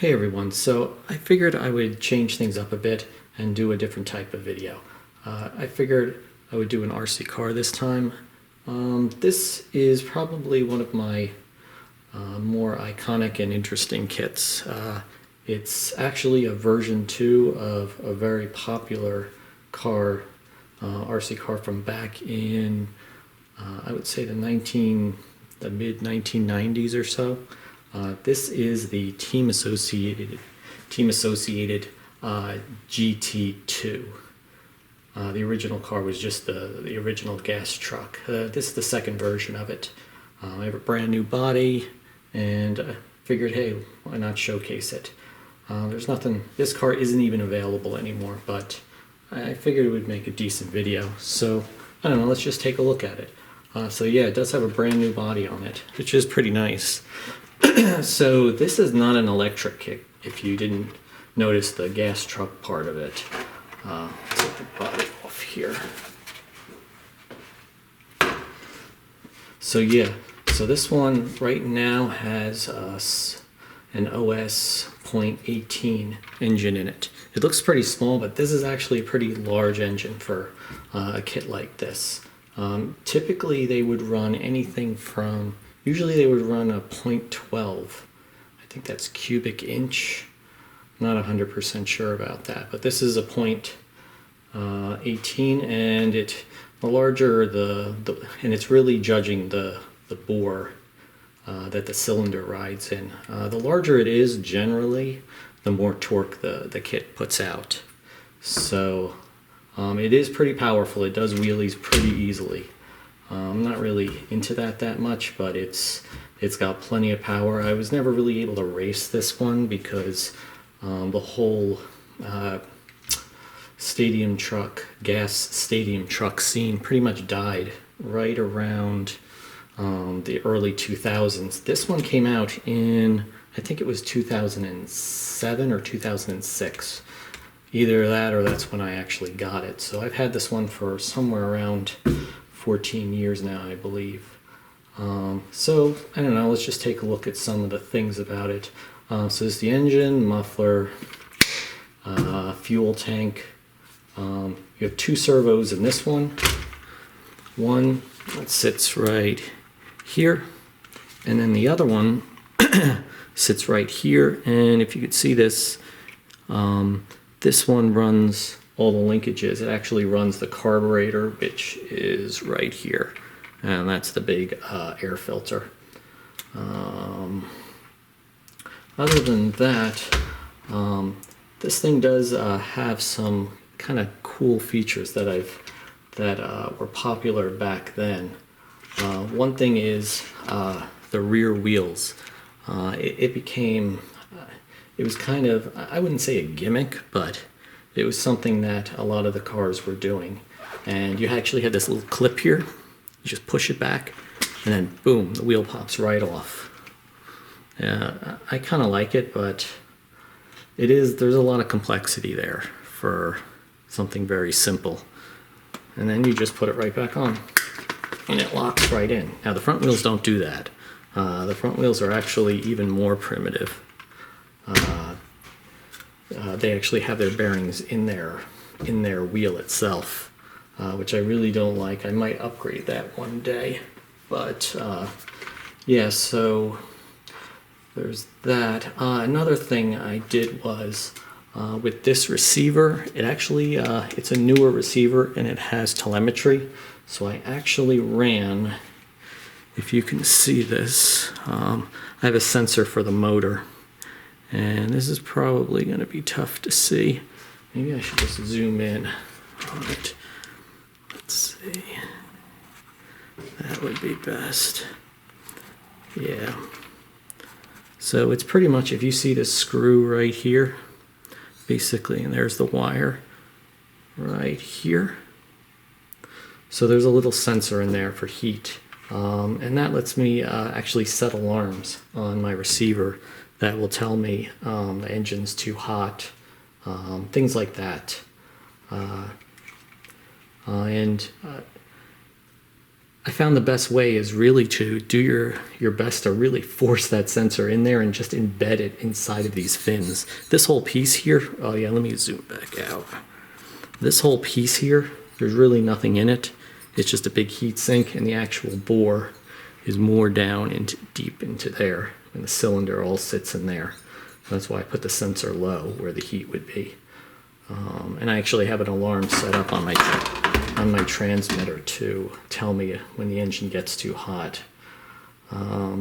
Hey everyone, so I figured I would change things up a bit and do a different type of video. I figured I would do an RC car this time. This is probably one of my more iconic and interesting kits. It's actually a version 2 of a very popular car, RC car from back in, I would say the mid 1990s or so. This is the Team Associated GT2. The original car was just the original gas truck. This is the second version of it. I have a brand new body, and I figured, hey, why not showcase it? There's nothing. This car isn't even available anymore, but I figured it would make a decent video. So I don't know. Let's just take a look at it. So yeah, it does have a brand new body on it, which is pretty nice. So this is not an electric kit, if you didn't notice the gas truck part of it. Let's take the body off here. So yeah, so this one right now has an OS 0.18 engine in it. It looks pretty small, but this is actually a pretty large engine for a kit like this. Typically they would run anything from, usually they would run a 0.12. I think that's cubic inch. I'm not 100% sure about that, but this is a 0.18, and the larger and it's really judging the bore that the cylinder rides in. The larger it is, generally, the more torque the kit puts out. So it is pretty powerful. It does wheelies pretty easily. I'm not really into that much, but it's got plenty of power. I was never really able to race this one because the whole gas stadium truck scene pretty much died right around the early 2000s. This one came out in, I think it was 2007 or 2006. Either that or that's when I actually got it. So I've had this one for somewhere around 14 years now, I believe. So I don't know, let's just take a look at some of the things about it. So there's the engine, muffler, fuel tank. You have two servos in this one. One that sits right here, and then the other one sits right here. And if you could see this, this one runs all the linkages. It actually runs the carburetor, which is right here, and that's the big air filter. Other than that, this thing does have some kind of cool features that were popular back then. One thing is the rear wheels. It was kind of, I wouldn't say a gimmick, but it was something that a lot of the cars were doing. And you actually had this little clip here. You just push it back, and then boom, the wheel pops right off. I kind of like it, but there's a lot of complexity there for something very simple. And then you just put it right back on, and it locks right in. Now the front wheels don't do that. The front wheels are actually even more primitive. They actually have their bearings in their wheel itself, which I really don't like. I might upgrade that one day, but yeah. So there's that. Another thing I did was with this receiver. It actually it's a newer receiver, and it has telemetry. So I actually ran. If you can see this, I have a sensor for the motor. And this is probably going to be tough to see. Maybe I should just zoom in on it. Let's see. That would be best. Yeah. So it's pretty much, if you see this screw right here, basically, and there's the wire right here. So there's a little sensor in there for heat. And that lets me actually set alarms on my receiver that will tell me the engine's too hot, things like I found the best way is really to do your best to really force that sensor in there and just embed it inside of these fins. This whole piece here, oh yeah, let me zoom back out. This whole piece here, there's really nothing in it. It's just a big heat sink, and the actual bore is more down into deep into there, and the cylinder all sits in there. So that's why I put the sensor low where the heat would be. And I actually have an alarm set up on my transmitter to tell me when the engine gets too hot. Yeah,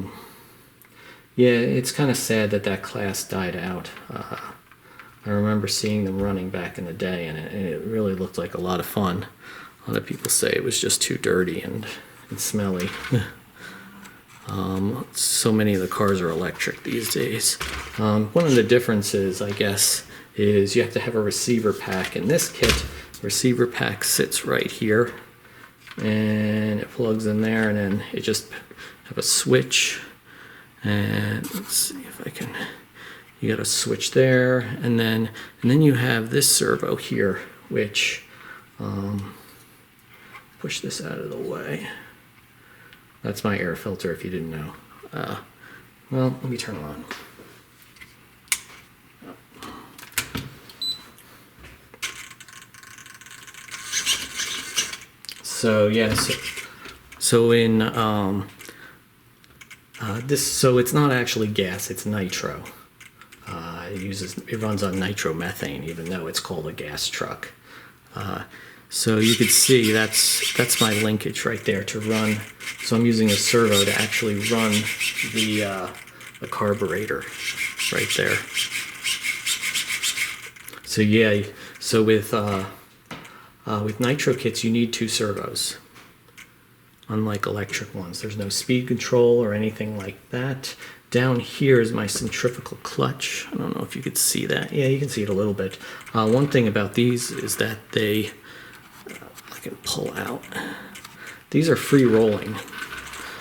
it's kind of sad that that class died out. I remember seeing them running back in the day, and it really looked like a lot of fun. A lot of people say it was just too dirty and smelly. So many of the cars are electric these days. One of the differences, I guess, is you have to have a receiver pack. In this kit, receiver pack sits right here, and it plugs in there, and then it just have a switch. And let's see if I can. You got a switch there, and then you have this servo here, which push this out of the way. That's my air filter, if you didn't know. Well, let me turn it on. So yes, so in so it's not actually gas; it's nitro. It runs on nitromethane, even though it's called a gas truck. So you could see that's my linkage right there to run. So I'm using a servo to actually run the carburetor right there. So yeah, so with nitro kits you need 2 servos. Unlike electric ones, there's no speed control or anything like that. Down here is my centrifugal clutch. I don't know if you could see that. Yeah, you can see it a little bit. One thing about these is that they, I can pull out. These are free rolling.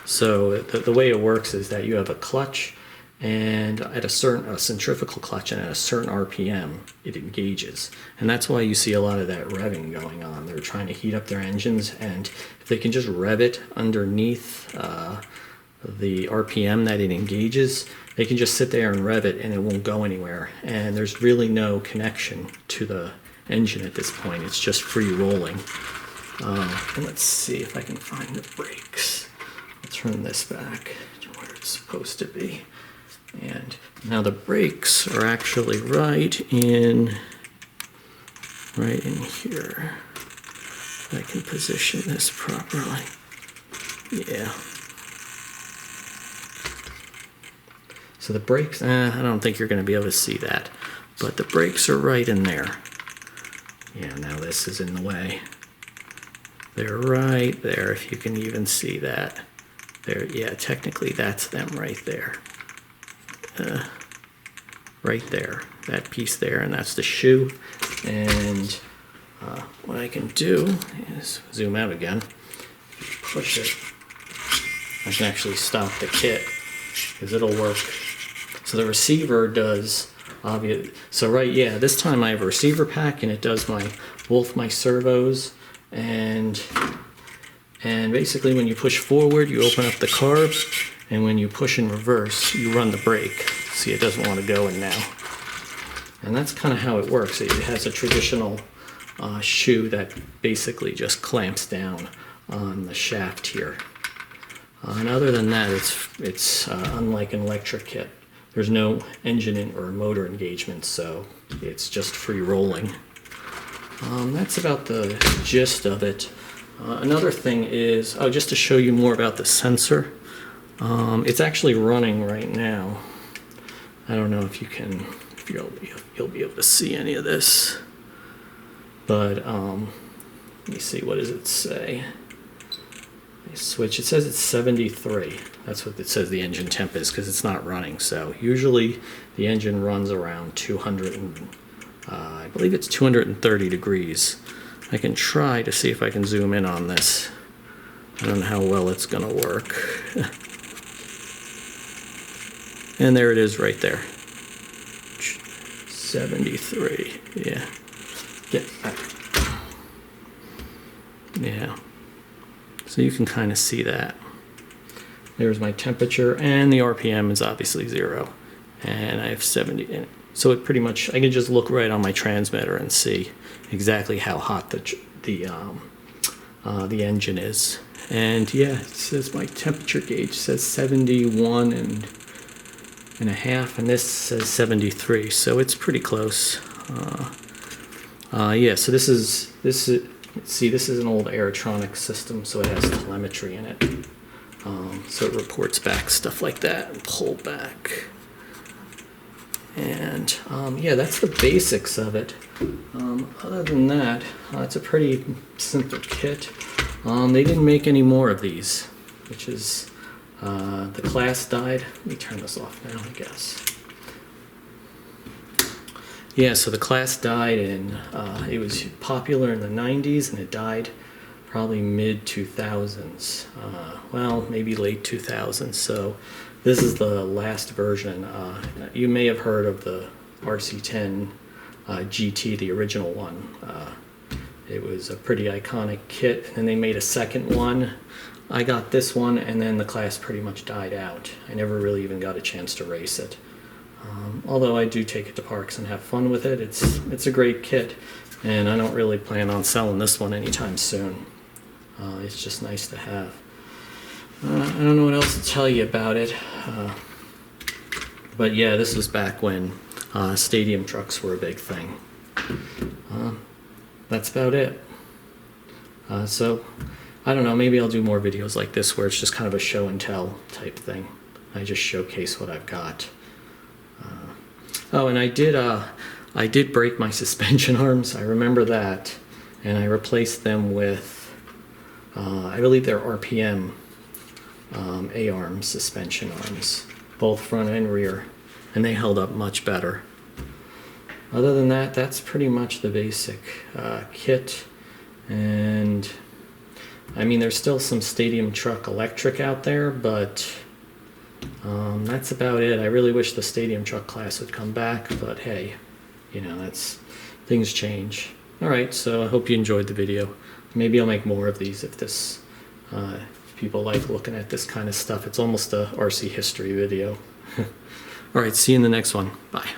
So the way it works is that you have a clutch, and at a centrifugal clutch, and at a certain RPM, it engages. And that's why you see a lot of that revving going on. They're trying to heat up their engines, and if they can just rev it underneath the RPM that it engages, they can just sit there and rev it and it won't go anywhere. And there's really no connection to the engine at this point. It's just free rolling. And let's see if I can find the brakes. I'll turn this back to where it's supposed to be. And now the brakes are actually right in here. If I can position this properly. Yeah. So the brakes, I don't think you're going to be able to see that, but the brakes are right in there. Yeah, now this is in the way. They're right there, if you can even see that. There, yeah, technically that's them right there. Right there, that piece there, and that's the shoe. And what I can do is zoom out again. Push it. I can actually stop the kit because it'll work. So the receiver does obvious. So right, yeah, this time I have a receiver pack, and it does both my servos, and basically when you push forward, you open up the carb, and when you push in reverse, you run the brake. See, it doesn't want to go in now, and that's kind of how it works. It has a traditional shoe that basically just clamps down on the shaft here. And other than that, it's unlike an electric kit. There's no engine or motor engagement, so it's just free rolling. That's about the gist of it. Another thing is, just to show you more about the sensor, it's actually running right now. I don't know if you'll be able to see any of this, but let me see, what does it say? Switch, it says it's 73. That's what it says the engine temp is, because it's not running. So usually the engine runs around 200 and I believe it's 230 degrees. I can try to see if I can zoom in on this. I don't know how well it's gonna work. And there it is right there. 73. Yeah. Yeah. So you can kind of see that. There's my temperature, and the RPM is obviously 0. And I have 70 in it. So it pretty much, I can just look right on my transmitter and see exactly how hot the engine is. And yeah, it says my temperature gauge says 71 and a half, and this says 73, so it's pretty close. Yeah, so this is see, this is an old Aerotronic system, so it has telemetry in it. So it reports back stuff like that and pull back. And yeah, that's the basics of it. Other than that, it's a pretty simple kit. They didn't make any more of these, which is the class died. Let me turn this off now, I guess. Yeah, so the class died in, it was popular in the 90s and it died probably mid-2000s. Well, maybe late 2000s. So this is the last version. You may have heard of the RC10GT, the original one. It was a pretty iconic kit, and they made a second one. I got this one, and then the class pretty much died out. I never really even got a chance to race it. Although I do take it to parks and have fun with it. It's a great kit, and I don't really plan on selling this one anytime soon. It's just nice to have. I don't know what else to tell you about it. But yeah, this was back when stadium trucks were a big thing. That's about it. So, I don't know, maybe I'll do more videos like this where it's just kind of a show and tell type thing. I just showcase what I've got. Oh, and I did break my suspension arms. I remember that. And I replaced them with, I believe they're RPM A-arm suspension arms. Both front and rear. And they held up much better. Other than that, that's pretty much the basic kit. And I mean, there's still some stadium truck electric out there, but that's about it. I really wish the stadium truck class would come back, but hey, you know, things change. All right, so I hope you enjoyed the video. Maybe I'll make more of these if people like looking at this kind of stuff. It's almost a RC history video. All right, see you in the next one. Bye.